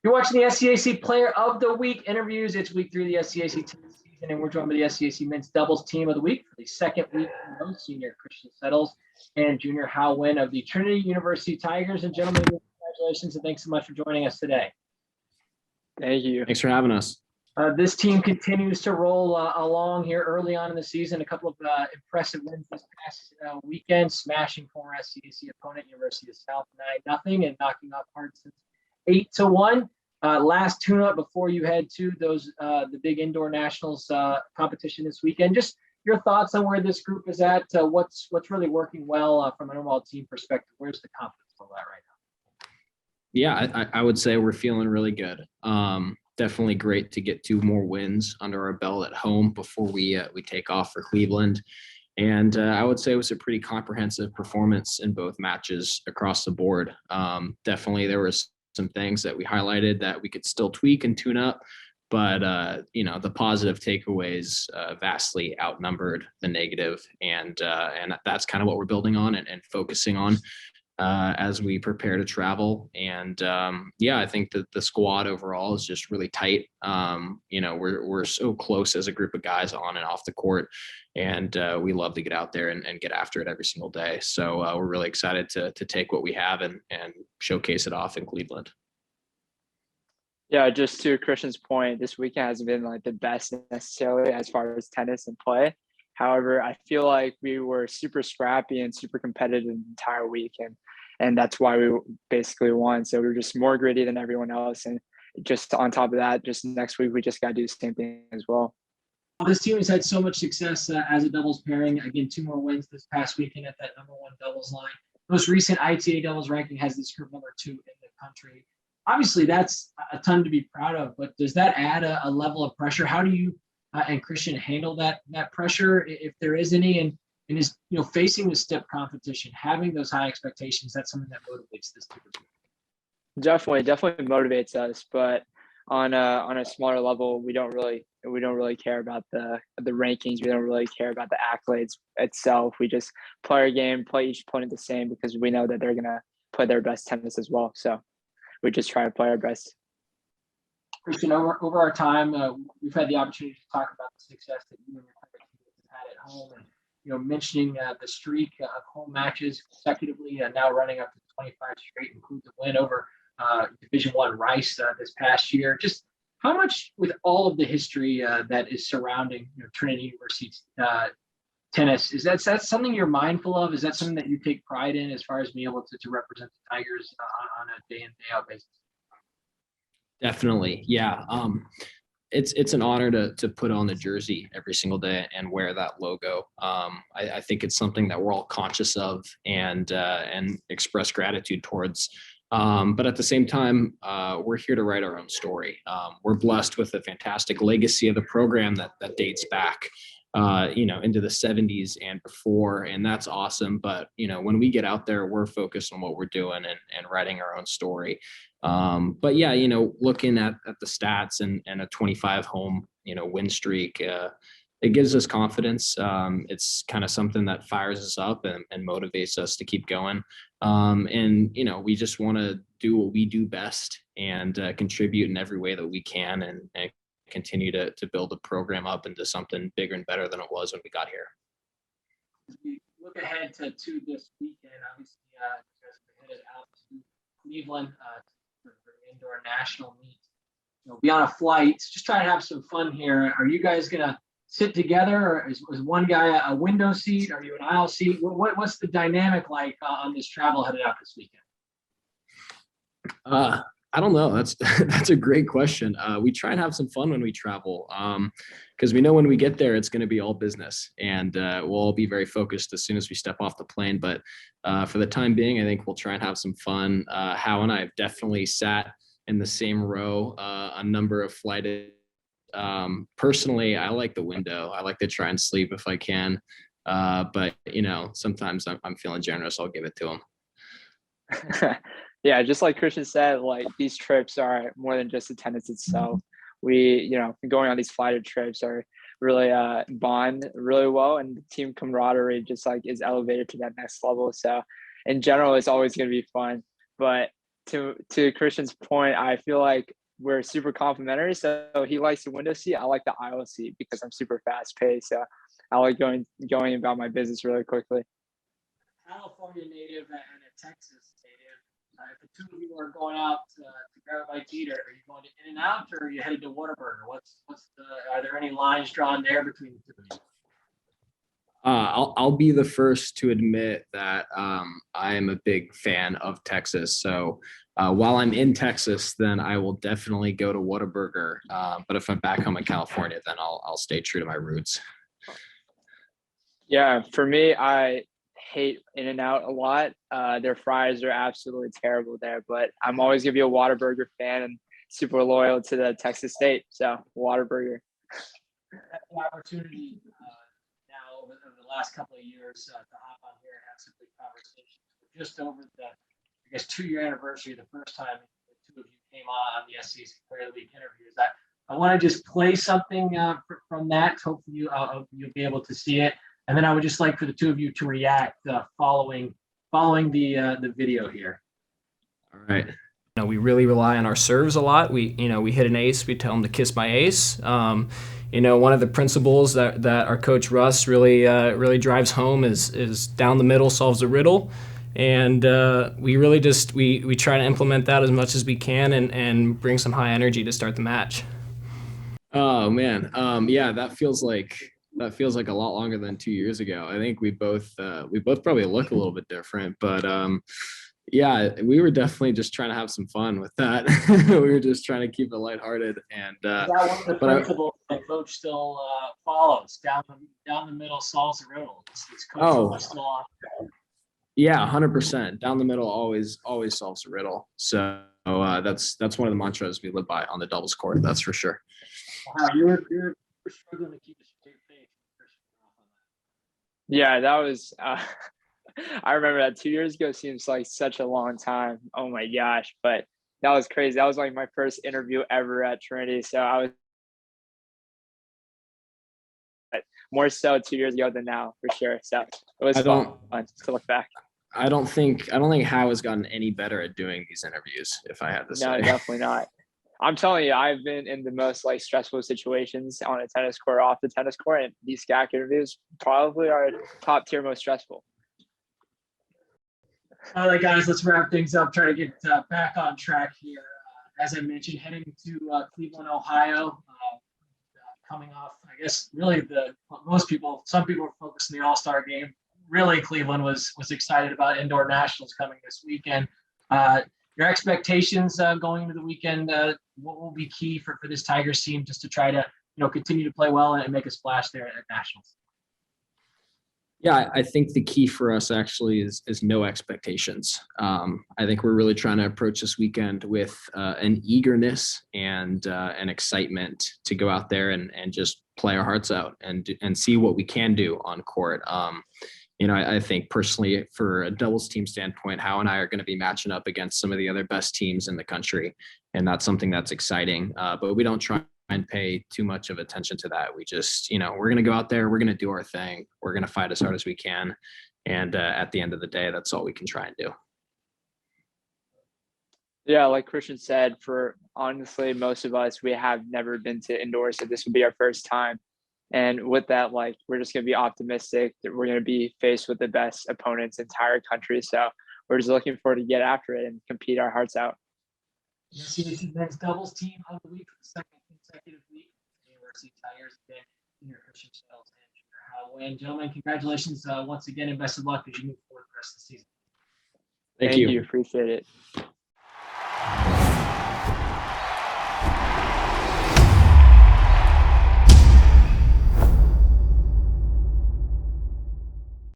You're watching the SCAC Player of the Week interviews. It's week 3 of the SCAC tennis season, and we're joined by the SCAC Men's Doubles Team of the Week for the second week in a row, senior Christian Settles and junior Hao Nguyen of the Trinity University Tigers. And gentlemen, congratulations and thanks so much for joining us today. Thank you. Thanks for having us. This team continues to roll along here early on in the season. A couple of impressive wins this past weekend, smashing former SCAC opponent University of South 9-0 and knocking off Hardin-Simmons 8-1. Last tune-up before you head to those the big indoor nationals competition this weekend. Just your thoughts on where this group is at. What's really working well from an overall team perspective? Where's the confidence level at right now? Yeah, I would say we're feeling really good. Definitely great to get 2 more wins under our belt at home before we take off for Cleveland. And I would say it was a pretty comprehensive performance in both matches across the board. Definitely there was some things that we highlighted that we could still tweak and tune up, but the positive takeaways vastly outnumbered the negative, and that's kind of what we're building on and focusing on as we prepare to travel. And I think that the squad overall is just really tight. We're so close as a group of guys on and off the court, and we love to get out there and get after it every single day. So we're really excited to take what we have and showcase it off in Cleveland. Yeah, just to Christian's point, this weekend hasn't been like the best necessarily as far as tennis and play. However, I feel like we were super scrappy and super competitive the entire week, and that's why we basically won. So we were just more gritty than everyone else. And just on top of that, just next week, we just got to do the same thing as well. This team has had so much success as a doubles pairing. Again, 2 more wins this past weekend at that #1 doubles line. Most recent ITA doubles ranking has this group number 2 in the country. Obviously, that's a ton to be proud of, but does that add a level of pressure? How do you and Christian handle that pressure, if there is any, and is facing the stiff competition, having those high expectations? That's something that motivates this team. Definitely motivates us, but on a smaller level, we don't really care about the rankings. We don't really care about the accolades itself. We just play our game, play each opponent the same, because we know that they're gonna play their best tennis as well. So we just try to play our best. Christian, over our time, we've had the opportunity to talk about the success that you and your team have had at home, and mentioning the streak of home matches consecutively, now running up to 25 straight, includes a win over Division I Rice this past year. Just how much, with all of the history that is surrounding Trinity University tennis, is that something you're mindful of? Is that something that you take pride in as far as being able to represent the Tigers on a day in, day out basis? Definitely. Yeah. It's an honor to put on the jersey every single day and wear that logo. I think it's something that we're all conscious of and express gratitude towards. But at the same time, we're here to write our own story. We're blessed with a fantastic legacy of the program that dates back, into the 70s and before, and that's awesome. But, when we get out there, we're focused on what we're doing and writing our own story. But yeah, looking at the stats and a 25 home, win streak, it gives us confidence. It's kind of something that fires us up and motivates us to keep going. We just want to do what we do best and contribute in every way that we can and continue to build the program up into something bigger and better than it was when we got here. As we look ahead to this weekend, obviously, you guys are headed out to Cleveland for the indoor national meet. Be on a flight, just try to have some fun here. Are you guys gonna sit together, or is one guy a window seat? Are you an aisle seat? What's the dynamic like on this travel headed out this weekend? I don't know. That's a great question. We try and have some fun when we travel, because we know when we get there, it's going to be all business, and we'll all be very focused as soon as we step off the plane. But for the time being, I think we'll try and have some fun. Hao and I have definitely sat in the same row a number of flights. Personally, I like the window. I like to try and sleep if I can. But sometimes I'm feeling generous. I'll give it to him. Yeah, just like Christian said, like these trips are more than just the tennis itself. We, going on these flighted trips are really bond really well, and the team camaraderie just like is elevated to that next level. So in general, it's always going to be fun. But to Christian's point, I feel like we're super complimentary. So he likes the window seat. I like the aisle seat because I'm super fast paced. So I like going about my business really quickly. California native and a Texas native. If the two of you are going out to grab a bite to eat, are you going to In-N-Out or are you headed to Whataburger? Are there any lines drawn there between the two of you? I'll be the first to admit that I am a big fan of Texas. So while I'm in Texas, then I will definitely go to Whataburger. But if I'm back home in California, then I'll stay true to my roots. Yeah, for me, I hate In-N-Out a lot. Their fries are absolutely terrible there, but I'm always gonna be a Whataburger fan and super loyal to the Texas state. So Whataburger. Had the opportunity now over the last couple of years to hop on here and have some good conversations. We're just over the, I guess, 2-year anniversary, the first time the two of you came on the SC's Player League interviews. I want to just play something from that. Hopefully you'll be able to see it. And then I would just like for the two of you to react following the video here. All right. We really rely on our serves a lot. We hit an ace, we tell them to kiss my ace. One of the principles that our coach Russ really drives home is down the middle solves the riddle. And we really just we try to implement that as much as we can and bring some high energy to start the match. Oh man. Yeah, that feels like a lot longer than 2 years ago. I think we both probably look a little bit different, but yeah, we were definitely just trying to have some fun with that. We were just trying to keep it lighthearted. And is that one of the principles that coach still follows? Down the middle solves the riddle. Is coach still on? Yeah, 100%. Down the middle always solves the riddle. So that's one of the mantras we live by on the doubles court. That's for sure. Wow, you're struggling to keep a straight face. Yeah, that was. I remember that 2 years ago seems like such a long time. Oh my gosh, but that was crazy. That was like my first interview ever at Trinity. So I was more so 2 years ago than now for sure. So it was fun to look back. I don't think Hao has gotten any better at doing these interviews, if I had to say. No, definitely not. I'm telling you, I've been in the most like stressful situations on a tennis court, off the tennis court, and these SCAC interviews probably are top tier most stressful. All right, guys, let's wrap things up. Try to get back on track here. As I mentioned, heading to Cleveland, Ohio. Coming off, I guess, really some people are focused on the All-Star game. Really, Cleveland was excited about indoor nationals coming this weekend. Your expectations going into the weekend, what will be key for this Tigers team just to try to continue to play well and make a splash there at nationals? Yeah, I think the key for us actually is no expectations. I think we're really trying to approach this weekend with an eagerness and an excitement to go out there and just play our hearts out and see what we can do on court. I think personally, for a doubles team standpoint, Hao and I are going to be matching up against some of the other best teams in the country, and that's something that's exciting. But we don't try and pay too much of attention to that. We just, we're going to go out there, we're going to do our thing, we're going to fight as hard as we can, and at the end of the day, that's all we can try and do. Yeah, like Christian said, for honestly most of us, we have never been to indoors, so this will be our first time. And with that, like, we're just going to be optimistic that we're going to be faced with the best opponents in the entire country. So we're just looking forward to get after it and compete our hearts out. NCAA men's doubles team of the week for the second consecutive week. University Tigers again, Junior Christian Sales and Junior Hao Nguyen. Gentlemen, congratulations once again and best of luck as you move forward the rest of the season. Thank you. Appreciate it.